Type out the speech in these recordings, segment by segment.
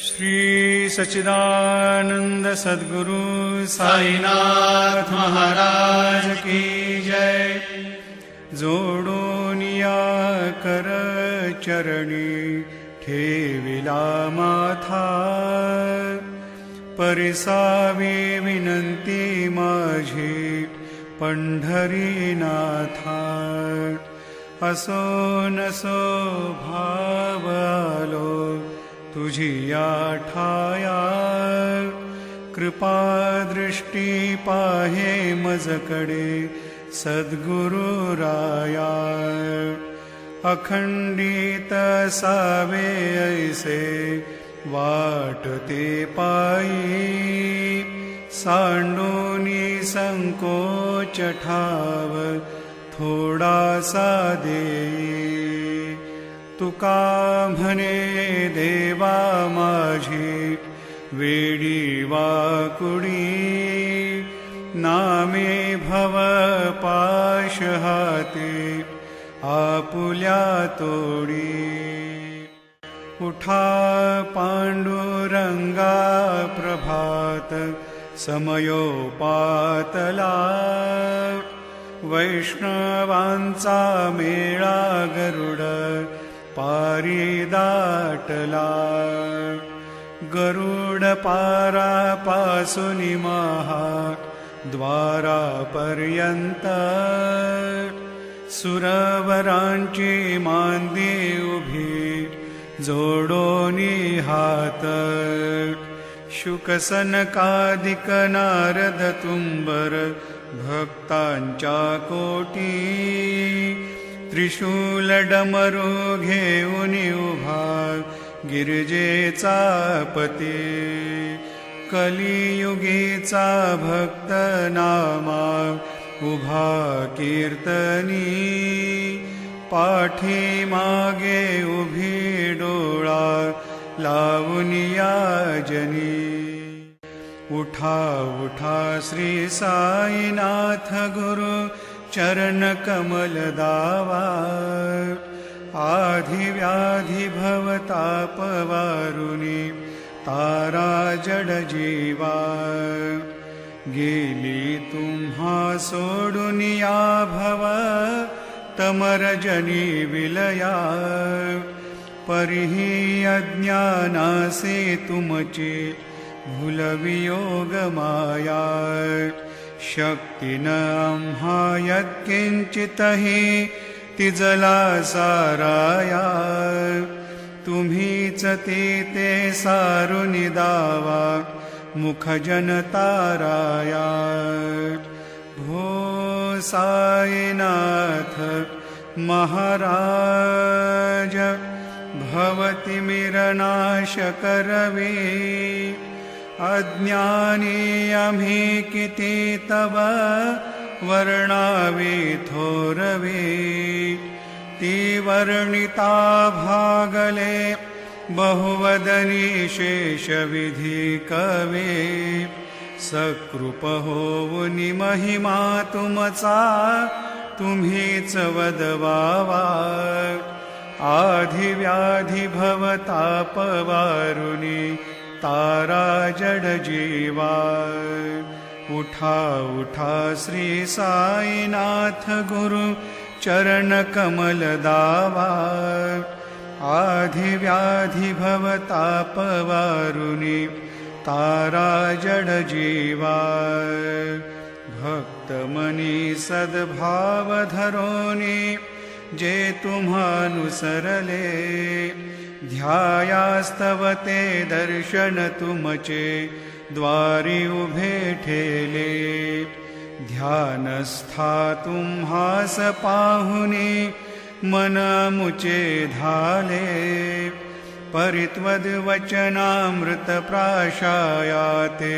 श्री सच्चिदानंद सद्गुरु साईनाथ महाराज की जय। जोडोनिया कर चरणी ठेविला माथा, परिसावी विनंती माझी पंढरीनाथा। असो नसो भाव आलो तुझी या ठाया, कृपा दृष्टी पाहे मजकडे सद्गुरु राया। अखंडित सावे ऐसे वाटते पायी, सांडोनी संकोच ठाव थोडासा देई। तुका म्हणे देवा माझी वेडी वाकुडी, नामे भव पाश हाती आपुल्या तोडी। उठा पांडुरंगा प्रभात समयोपातला, वैष्णवांचा मेळा गरुड पारी दाटला। गरुड पारापासून महा द्वारापर्यंत, सुरवरांची मांदी उभी जोडोनी हात। शुकसनकादिक नारद तुंबर भक्तांच्या कोटी, त्रिशूल डमरू घेऊन उभा गिरिजेचा पती। कलियुगीचा भक्त नामा उभा कीर्तनी, पाठी मागे उभी डोळा लावून याजनी। उठा उठा श्री साईनाथ गुरु चरण कमल दावा, आधी व्याधी भवताप वारुनी तारा जड जीवा। गेली तुम्हा सोडून या भव तमरजनी विलया, परिही अज्ञानासे तुमची भूलवियोग माया। शक्तीन आम्हा यत्किंचितहि तिजला साराया, तुम्हीच ते सारुनि दावा मुख जनताराया। भो साईनाथ महाराज भवति मिरनाश करवी, अज्ञानी आम्ही किती तव वर्णावी थोरवी। ती वर्णिता भागले बहुवदनी शेषविधी कवे, सकृप होऊनि महिमा तुमचा तुम्हीच वदवावा। आधी व्याधी भवताप वारुनी तारा जड जीवा। उठा उठा श्री साईनाथ गुरु चरण कमल दावा, आधी व्याधी भवताप वारुनी तारा जड जीवा। भक्त मनी सद्भाव धरोनी जे तुम्हानुसरले, ध्यायास्तवते दर्शन तुमचे द्वारी उभे ठेले। ध्यानस्था तुम्हास पाहुनी मन मुचे धाले, परित्वद वचनामृत प्राशायाते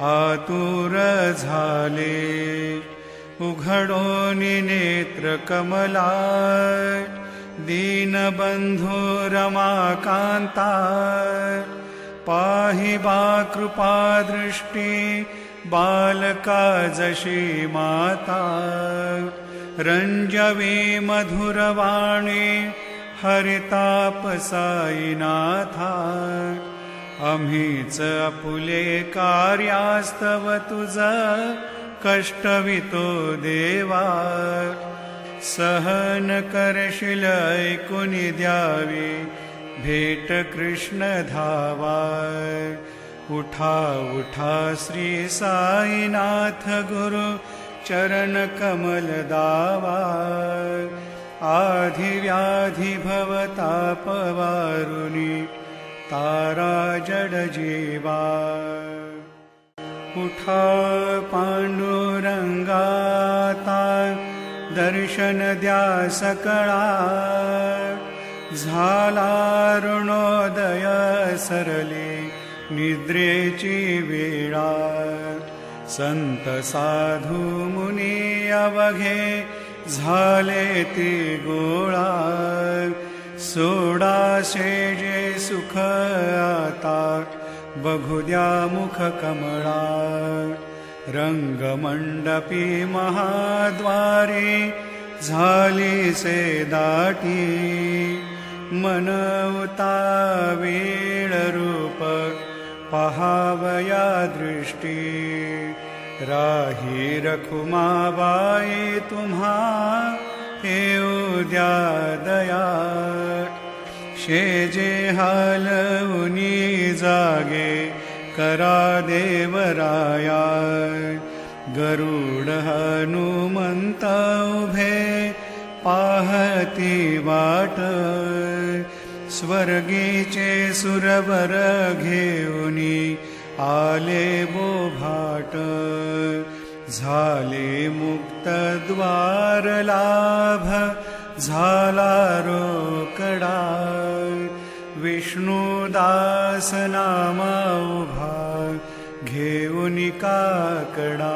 आतुर झाले। उघडोनी नेत्र कमला दीनबंधू रमाकांता, पाहि बा कृपा दृष्टी बालका जशी माता। रंजवी मधुरवाणी हरिताप साईनाथा, आम्हीच आपुले कार्यास्तव तुझ कष्टवितो देवा. सहन करशील ऐकून द्यावी भेट कृष्ण धावा. उठा उठा श्री साईनाथ गुरु चरण कमल दावा. आधी व्याधी भवताप वारुणी तारा जड जीवा. उठा पांडुरंगाता दर्शन द्या सकळा. झाला ऋणोदय सरले निद्रेची वेळा. संत साधू मुनी अवघे झाले ती गोळा. सोडाशे जे सुख आता बघू द्या मुख कमळा. रंगमंडपी महाद्वारी झाली से दाटी. मनवता वेळ रूप पहावया दृष्टी. राही रखुमाबाई तुम्हा येऊ द्या दया. शेजे हालवुनी जागे करा देवराया. गरुड हनुमंत उभे पाहती वाट. स्वर्गीचे सुरवर घेऊनी आले बोभाट. झाले मुक्त द्वार लाभ झाला रोकडा. विष्णुदास नामा उभा घेऊनी काकडा.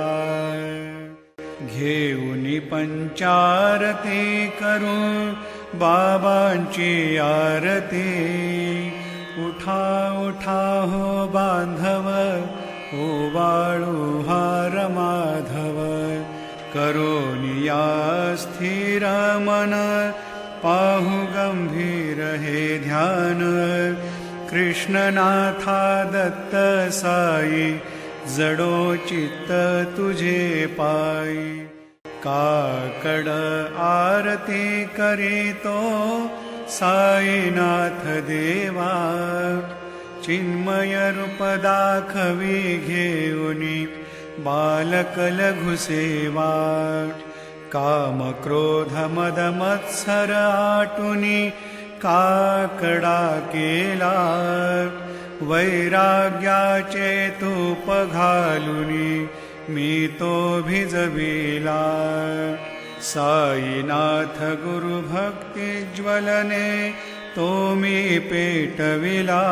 घेऊनी पंचारती करू बाबांची आरती. उठा उठा हो बांधव ओवाळू हार माधव. करोनिया स्थिर मन पाहू गंभीर हे ध्यान. कृष्णनाथा दत्त साई जडो चित्त तुझे पायी. काकड आरती करीतो साईनाथ देवा. चिन्मय रूप दाखवी घेऊनी बालक लघु सेवा. काम क्रोध मद मत्सर आटुनी काकडा केला. वैराग्याचे तूप घालुनी मी तो भिजविला. साईनाथ गुरु भक्ती ज्वलने तो मी पेटविला.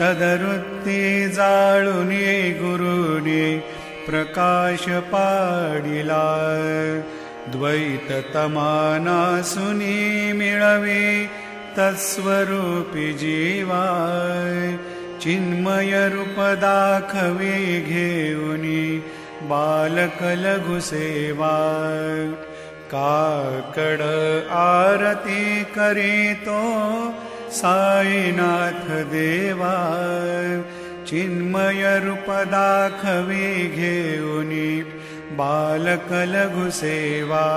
तदरुत्ती जाळुनी गुरुनी प्रकाश पाडिला. द्वैत तमानासुनी मिळवी तत्स्वरूपी जीवा. चिन्मय रूप दाखवी घेऊनी बालक लघु सेवा. काकड आरती करीतो साईनाथ देवा. चिन्मय रूप दाखवी घेऊनी बालक लघु सेवा.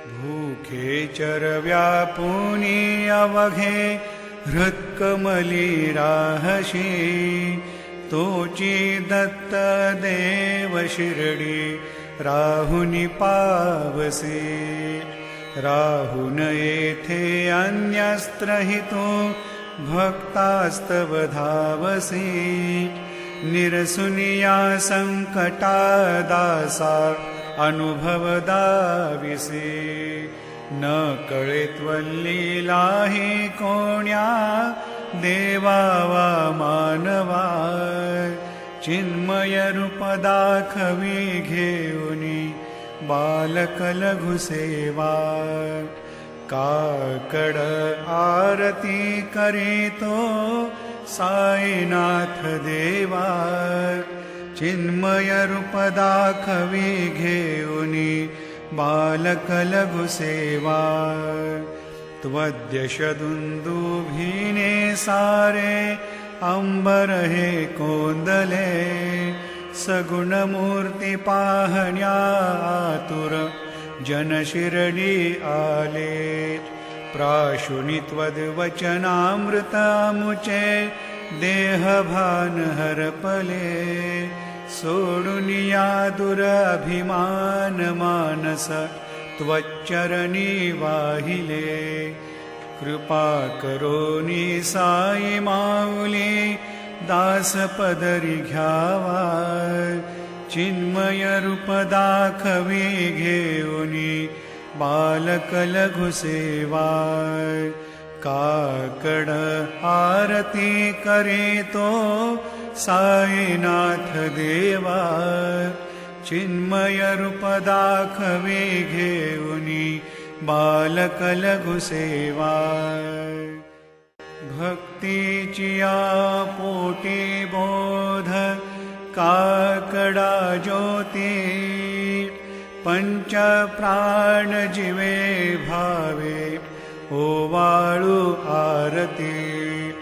भूखे चरव्यापुनी अवघे हृत्कमली राहशी. तोची दत्त देव शिरडी राहुनी पावसे. राहुन येथे अन्यस्त्रहितो भक्तास्तव धावसे. निरसुनिया संकटा दासा अनुभव दाविसे. न कळेत्वल्लीला हि कोण्या देवावा मानवा. चिन्मय रूप दाखवी घेऊनी बालक लघु सेवा. काकड आरती करीतो साईनाथ देवा. चिन्मय रूप दाखवी घेऊनी बालक लघु सेवा. त्वद्यश दुंदुभीने सारे अंबर हे कोंदले, सगुणमूर्ती पाहण्या आतुर जन शिरडी आले. प्राशुनी त्वद्वचनामृतामुचे देहभान हरपले. सोडून या दुरभिमान मानस त्वच्चरणी वाहिले. कृपा करोनी साई माऊली दास पदरी घ्यावा. चिन्मय रूप दाखवी घेऊनी बालक लघु सेवा. काकड आरती करीतो साईनाथ देवा. चिन्मय रूप दाखवी घेऊनी बालक लघु सेवा. भक्तीची पोटी बोध काकडा ज्योती. पंच प्राण जीवे भावे ओवाळू आरती.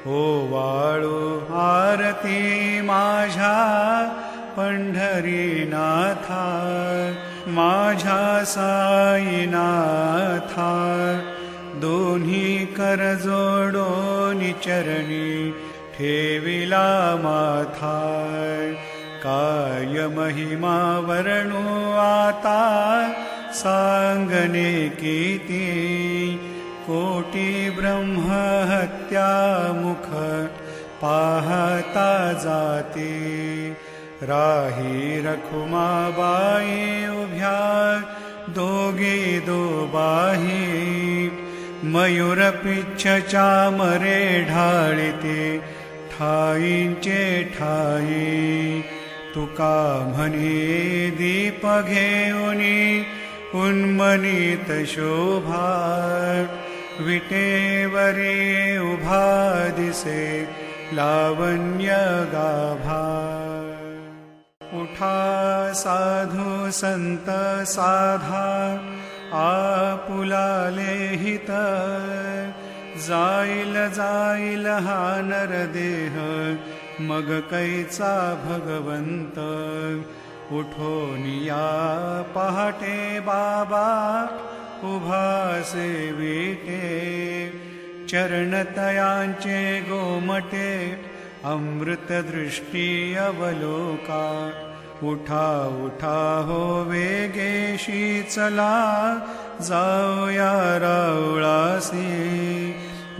ओवाळू आरती माझ्या पंढरीनाथा. माझ्या साईनाथा. दोन्ही कर जोडोनी चरणी ठेविला माथा. काय महिमा वर्णू आता सांगणे किती. कोटी ब्रह्महत्या मुख पाहता जाती. राही रखुमाबाई उभ्या दोघे दोबाही. मयूर पिच्छ चामरे ढाळीते ठाईंचे ठाई. तुका म्हणे दीप घेऊनी उन्मनीत शोभा. विटेवरे उभा दिसे लावण्य गाभा. उठा साधू संत साधा आपुलाले हित. जाईल जाईल हा नरदेह मग कैचा भगवंत. उठोनिया पहाटे बाबा उभा सेविटे. चरणतयांचे गोमटे अमृत दृष्टी अवलोका. उठा उठा हो वेगेशी चला जाऊया रावळासी.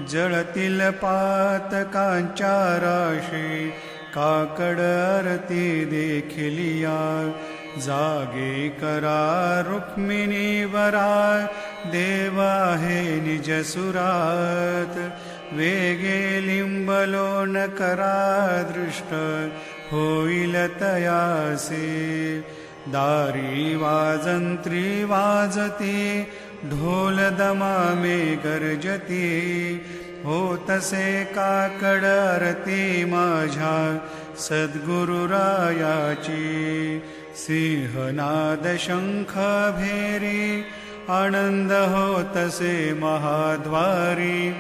जळतील पातकांच्या राशी काकड आरती देखिलिया. जागे करा रुक्मिणी वरा देवा हे निज सुरात. वेगे लिंबलोन करा दृष्ट होईल तयासे. दारी वाजंत्री वाजती ढोल दमामे गर्जती. होतसे काकड आरती माझ्या सद्गुरुरायाची. सिंहनाद शंख भेरी आनंद होतसे महाद्वारी.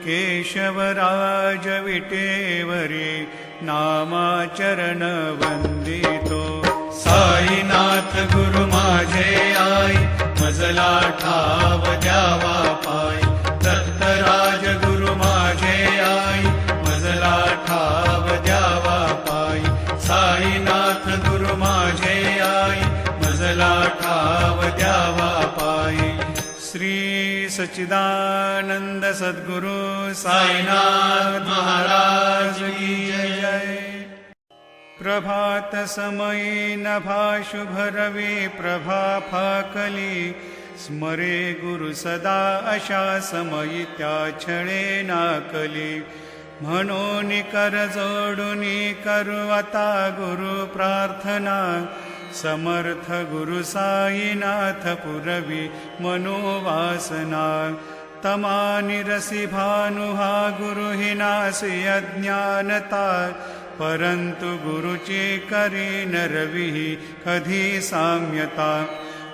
केशवराज विटेवरी नामाचरण वंदितो. साईनाथ गुरु माझे आई मजला ठाव द्यावा पाय. दत्तराज गुरु माझे आई मजला ठाव द्यावा पाय. साईनाथ गुरु माझे आई मजला ठाव द्यावा पाय. श्री सच्चिदानंद सद्गुरु साईनाथ महाराज की जय. प्रभात समयी नभा शुभ रवी प्रभा फाकली. स्मरे गुरु सदा अशा समयी त्या छळे नाकली. म्हणून कर जोडूनी करू आता गुरु प्रार्थना. समर्थ गुरु साईनाथ पुरवी मनोवासना. तमानि रसी भानु हा गुरु हि नासी अज्ञानता. परंतु गुरुची करी नरवी कधी साम्यता.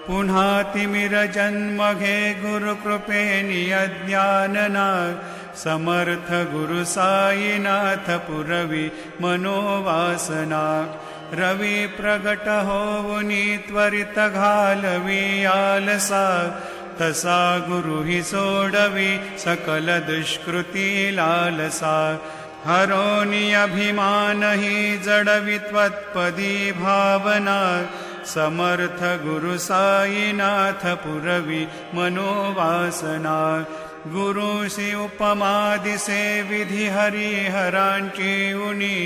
पुन्हा तिमिर जन्म घे गुरु कृपेनी अज्ञानना. समर्थ गुरु साईनाथ पुरवी मनोवासना रवी प्रगट होऊनी त्वरित घालवी आलसा तसा गुरु ही सोडवी सकल दुष्कृती लालसा हरोनी अभिमान ही जडवी त्वत्पदी भावना समर्थ गुरु साईनाथ पुरवी मनोवासना गुरुसी उपमा दिसे विधी हरिहरांची उनी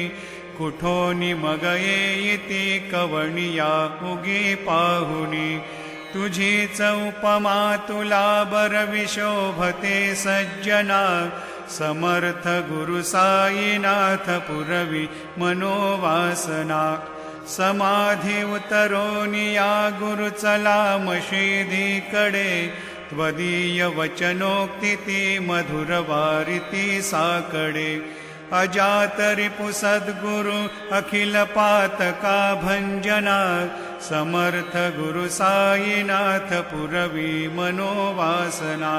कुठोनी मग येती कवणिया उगी पाहुनी तुझीच उपमा तुला बरवी शोभते सज्जना समर्थ गुरु साईनाथ पुरवी मनोवासना समाधी उतरोनिया गुरु चला मशिदीकडे त्वदीय वचनोक्ती ती मधुर वारिती साकडे अजात रिपु सद्गुरु अखिल पातका भंजना समर्थ गुरु साईनाथ पुरवी मनोवासना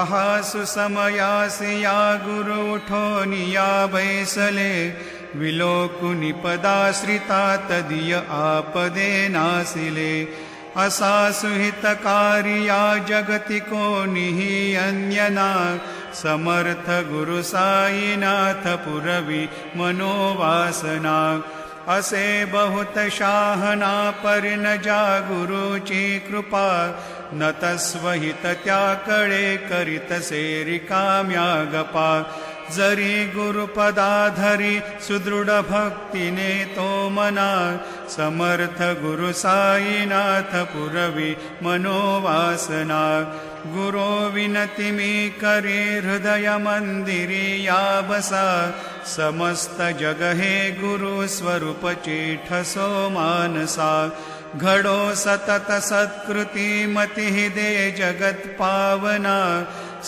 आहा सुसमयासिया गुरु उठोनिया बैसले विलोकुनि पदाश्रिता तदीय आपदे नासिले असा सुहितकारिया जगति कोनिहि अन्यना समर्थ गुरु साईनाथ पुरवी मनोवासना असे बहुत शाहना परिन जा गुरुची कृपा न तस्वहित त्याकडे करीतसे रिकाम्या गपा जरी गुरुपदाधरी सुदृढ भक्तीने तो मना समर्थ गुरु साईनाथ पुरवी मनोवासना गुरो विनती मी करी हृदय मंदिरी या बसा समस्त जग हे गुरु स्वरूप ठसो मानसा घडो सतत सत्कृती मती दे जगत पावना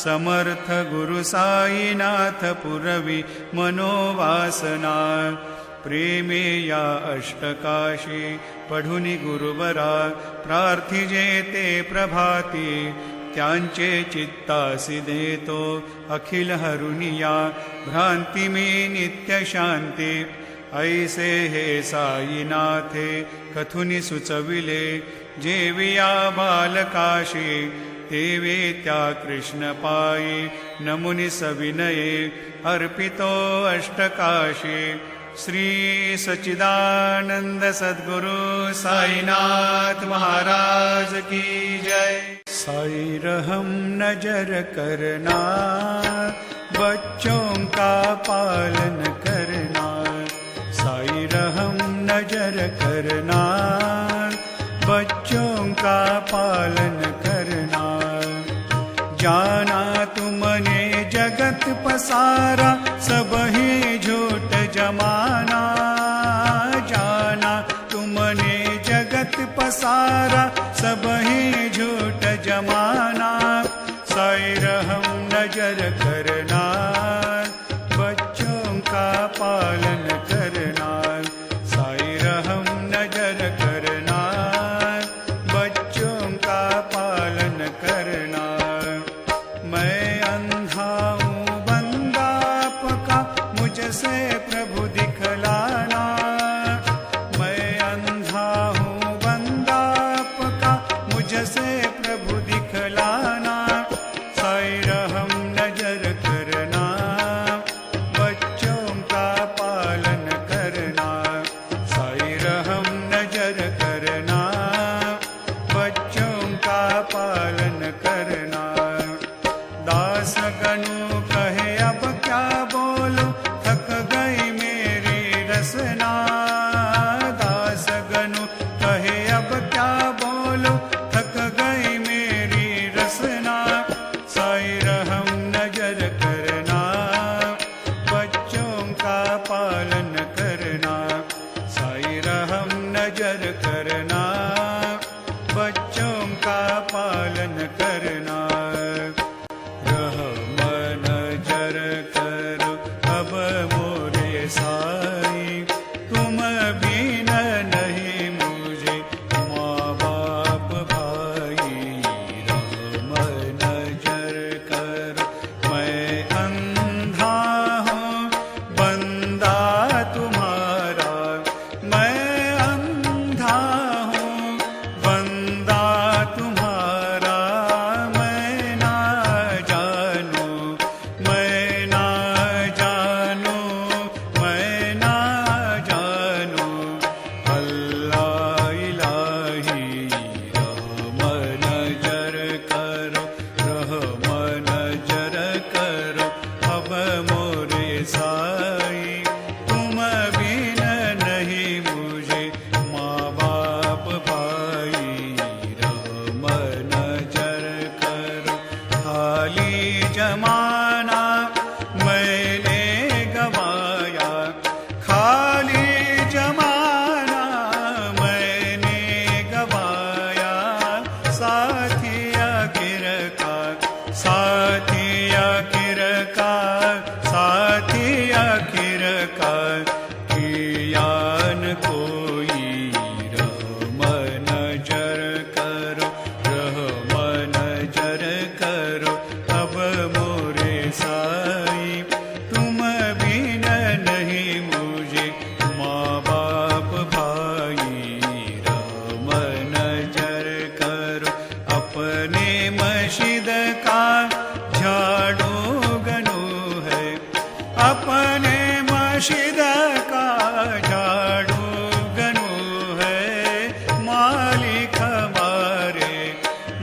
समर्थ गुरु साईनाथ पुरवी मनोवासना प्रेमे या अष्टकाशी पढुनी गुरुवरा प्रार्थिजे ते प्रभाती त्यांचे चित्तासी देतो अखिल हरुनिया भ्रांती मी नित्य शांती ऐसे हे साईनाथे कथुनी सुचविले जेविया बालकाशी तेवे त्या कृष्ण पायी नमुनि सविनये अर्पितो अष्टकाशी श्री सच्चिदानंद सद्गुरु साईनाथ महाराज की जय। साई रहम नजर करना बच्चों का पालन करना साई रहम नजर करना बच्चों का पालन करना जाना तुमने जगत पसारा सब ही झूठ जमाना जाना तुमने जगत पसारा सब ही झूठ जमाना साई रहम नजर करना बच्चों का पालन करना साई रहम नजर करना बच्चों का पालन करना मैं अंधा हूँ बंदा आपका मुझसे प्रभु दिखलाना मैं अंधा हूँ बंदा आपका मुझसे प्रभु दिखलाना साई रहम नजर करना बच्चों का पालन करना साई रहम नजर करना बच्चों का पालन करना दास गनु कहे अब क्या बोलो थक गई मेरी रसना दास गनु कहे अब क्या बोलो थक गई मेरी रसना साई रहम नजर करना बच्चों का पालन करना साई रहम नजर करना बच्चों का पालन करना रहम नजर करो अब मोरे साई तुम बिन नहीं मुझे माँ बाप भाई रहम नजर करो खाली जमाना मैंने गवाया खाली जमाना मैंने गवाया साथिया किरकार साथिया किरकार साथिया किरकार कियान कोई रहम नजर करो रहम नजर करो अब मोरे साई तुम बिन नहीं मुझे माँ बाप भाई रहम नजर करो अपने मस्जिद का झाड़ू गनू है अपने मस्जिद का झाड़ू गनू है मालिक हमारे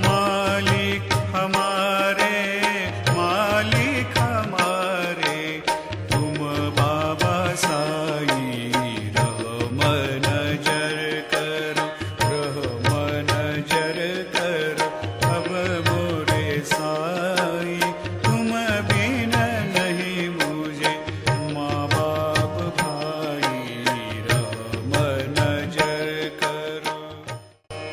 मालिक हमारे मालिक हमारे तुम बाबा साई रहम नजर करो रहम नजर करो अब मोरे साई तुम बिन नहीं मुझे माँ बाप भाई रहम नजर करो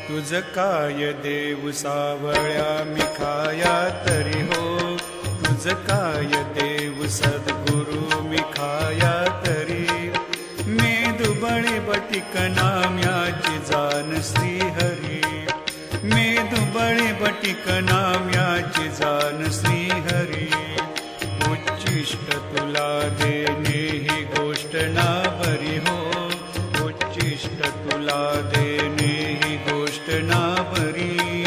तुझ काय देव सावळ्या मिखाया तरी हो तुझ काय देव सद्गुरु मिखाया तरी मेदु बळे बटिक नाम्याची जाण श्रीहरी मेदु बळे बटिक नाम्याची जाण श्रीहरी उच्चिष्ट तुला देणे ही गोष्ट ना बरी हो उच्चिष्ट तुला देणे ही गोष्ट ना बरी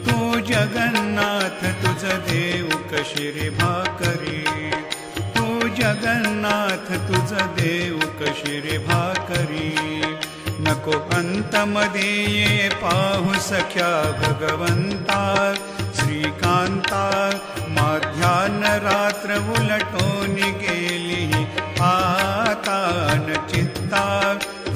तू जगन्नाथ तुझ देव कशिरी भाकरी तू जगन्नाथ तुझ देव कशिरी भाकरी नको अंतमध्ये ये पाहू सख्या भगवंता श्रीकांता माध्यान रात्र उलटून गेली आता न चित्ता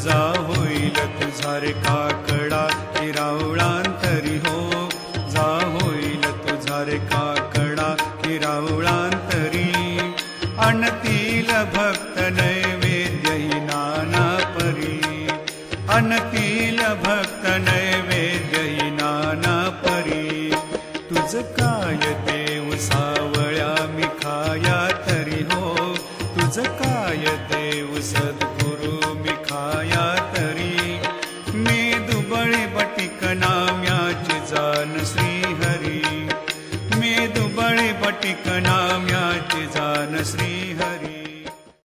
जा होईल तुझा रे काकडा किरावळांतरी हो जा होईल तुझा रे काकडा किरावळांतरी अनतील भक्त नैवेद्य ही नाना परी अनतील भक्त नैवेद्य ही नाना परी तुझ काय